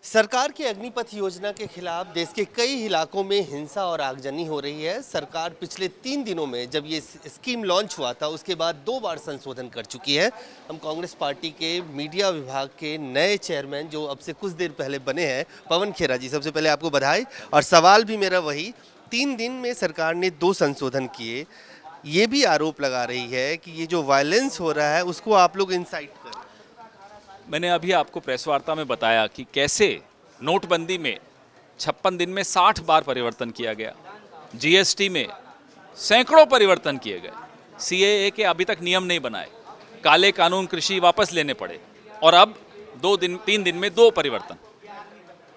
सरकार की अग्निपथ योजना के खिलाफ देश के कई इलाकों में हिंसा और आगजनी हो रही है। सरकार पिछले 3 दिनों में जब ये स्कीम लॉन्च हुआ था उसके बाद 2 बार संशोधन कर चुकी है। हम कांग्रेस पार्टी के मीडिया विभाग के नए चेयरमैन जो अब से कुछ देर पहले बने हैं, पवन खेरा जी, सबसे पहले आपको बधाई। और सवाल भी मेरा वही, 3 दिन में सरकार ने 2 संशोधन किए। ये भी आरोप लगा रही है कि ये जो वायलेंस हो रहा है उसको आप लोग इंसाइट कर। मैंने अभी आपको प्रेस वार्ता में बताया कि कैसे नोटबंदी में 56 दिन में 60 बार परिवर्तन किया गया, जीएसटी में सैकड़ों परिवर्तन किए गए, सीएए के अभी तक नियम नहीं बनाए, काले कानून कृषि वापस लेने पड़े और अब 3 दिन में 2 परिवर्तन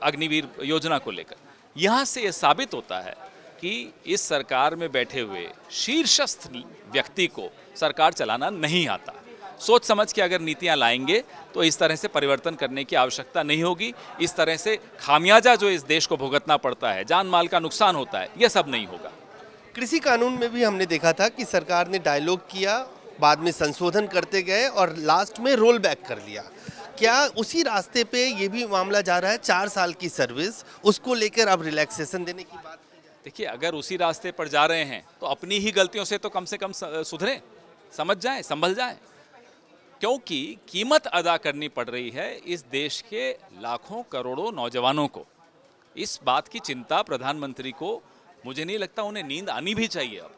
अग्निवीर योजना को लेकर। यहाँ से ये साबित होता है कि इस सरकार में बैठे हुए शीर्षस्थ व्यक्ति को सरकार चलाना नहीं आता। सोच समझ के अगर नीतियां लाएंगे तो इस तरह से परिवर्तन करने की आवश्यकता नहीं होगी। इस तरह से खामियाजा जो इस देश को भुगतना पड़ता है, जान माल का नुकसान होता है, यह सब नहीं होगा। कृषि कानून में भी हमने देखा था कि सरकार ने डायलॉग किया, बाद में संशोधन करते गए और लास्ट में रोल बैक कर लिया। क्या उसी रास्ते पे ये भी मामला जा रहा है? 4 साल की सर्विस, उसको लेकर अब रिलैक्सेशन देने की बात? देखिए, अगर उसी रास्ते पर जा रहे हैं तो अपनी ही गलतियों से तो कम सुधरें, समझ जाएं, संभल जाएं। क्योंकि कीमत अदा करनी पड़ रही है इस देश के लाखों करोड़ों नौजवानों को। इस बात की चिंता प्रधानमंत्री को, मुझे नहीं लगता उन्हें नींद आनी भी चाहिए। अब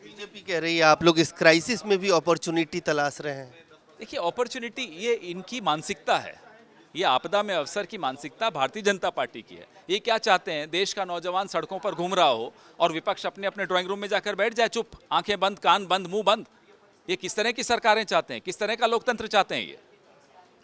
बीजेपी कह रही है आप लोग इस क्राइसिस में भी अपॉर्चुनिटी तलाश रहे हैं। देखिए, अपॉर्चुनिटी ये इनकी मानसिकता है, ये आपदा में अवसर की मानसिकता भारतीय जनता पार्टी की है। ये क्या चाहते हैं? देश का नौजवान सड़कों पर घूम रहा हो और विपक्ष अपने अपने ड्राइंग रूम में जाकर बैठ जाए चुप, आंखें बंद, कान बंद, मुंह बंद। ये किस तरह की सरकारें चाहते हैं? किस तरह का लोकतंत्र चाहते हैं? ये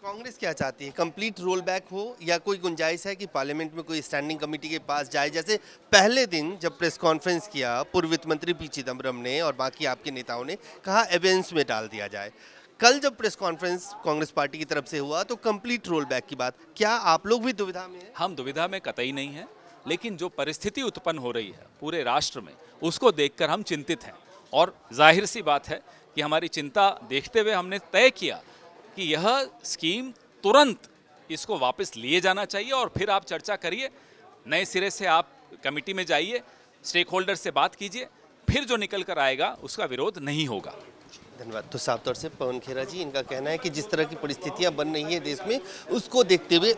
कांग्रेस क्या चाहती है? कंप्लीट रोल बैक हो या कोई गुंजाइश है कि पार्लियामेंट में कोई स्टैंडिंग कमेटी के पास जाए? जैसे पहले दिन जब प्रेस कॉन्फ्रेंस किया, पूर्व वित्त मंत्री पी चिदम्बरम ने और बाकी आपके नेताओं ने कहा एविडेंस में डाल दिया जाए। कल जब प्रेस कॉन्फ्रेंस कांग्रेस पार्टी की तरफ से हुआ तो कंप्लीट रोल बैक की बात। क्या आप लोग भी दुविधा में हैं? हम दुविधा में कतई नहीं है, लेकिन जो परिस्थिति उत्पन्न हो रही है पूरे राष्ट्र में, उसको देखकर हम चिंतित हैं। और जाहिर सी बात है कि हमारी चिंता देखते हुए हमने तय किया कि यह स्कीम तुरंत इसको वापस लिए जाना चाहिए और फिर आप चर्चा करिए, नए सिरे से आप कमेटी में जाइए, स्टेक होल्डर से बात कीजिए, फिर जो निकल कर आएगा उसका विरोध नहीं होगा। धन्यवाद। तो साफ तौर से पवन खेरा जी, इनका कहना है कि जिस तरह की परिस्थितियां बन रही है देश में, उसको देखते हुए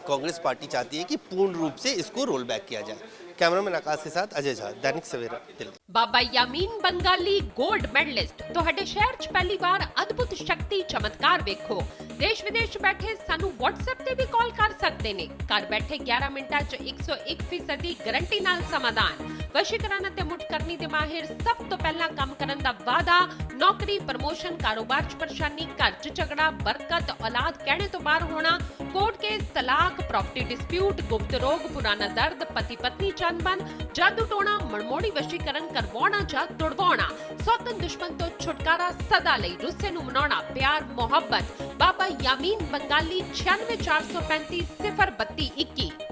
कांग्रेस पार्टी चाहती है कि पूर्ण रूप से इसको रोल बैक किया जाए। कैमरामैन आकाश के साथ अजय झा, दैनिक सवेरा, दिल्ली। बाबा यामीन बंगाली गोल्ड मेडलिस्ट ਤੁਹਾਡੇ ਸ਼ਹਿਰ 'ਚ ਪਹਿਲੀ ਵਾਰ ਅਦਭੁਤ ਸ਼ਕਤੀ ਚਮਤਕਾਰ ਵੇਖੋ। ਦੇਸ਼ ਵਿਦੇਸ਼ ਬੈਠੇ ਸਾਨੂੰ WhatsApp ਤੇ ਵੀ ਕਾਲ ਕਰ ਸਕਦੇ ਨੇ। ਘਰ ਬੈਠੇ 11 ਮਿੰਟਾਂ 'ਚ 101% ਦੀ ਗਾਰੰਟੀ ਨਾਲ ਸਮਾਧਾਨ। ਵਸ਼ੀਕਰਨ ਅਤੇ ਮੁੱਠ ਕਰਨੀ ਦੇ ਮਾਹਿਰ ਸਭ ਤੋਂ ਪਹਿਲਾਂ ਕੰਮ ਕਰਨ ਦਾ ਵਾਅਦਾ। ਨੌਕਰੀ, ਪ੍ਰਮੋਸ਼ਨ, ਕਾਰੋਬਾਰ 'ਚ ਪਰੇਸ਼ਾਨੀ, ਘਰ 'ਚ ਝਗੜਾ, ਬਰਕਤ, ਔਲਾਦ ਕਹਿਣੇ ਤੋਂ ਬਾਹਰ ਹੋਣਾ, ਕੋਰਟ ਕੇਸ, ਤਲਾਕ, प्रॉपर्टी डिस्प्यूट, गुप्त रोग, पुराना दर्द, पति पत्नी चंबन, जादू टोना, मनमोड़ी वशीकरण करवाना जा तुड़वाना, सौतन दुश्मन तो छुटकारा सदा लई, रुस्से नूं मनाउणा, प्यार मोहब्बत। बाबा यामीन बंगाली 96 435 032 21।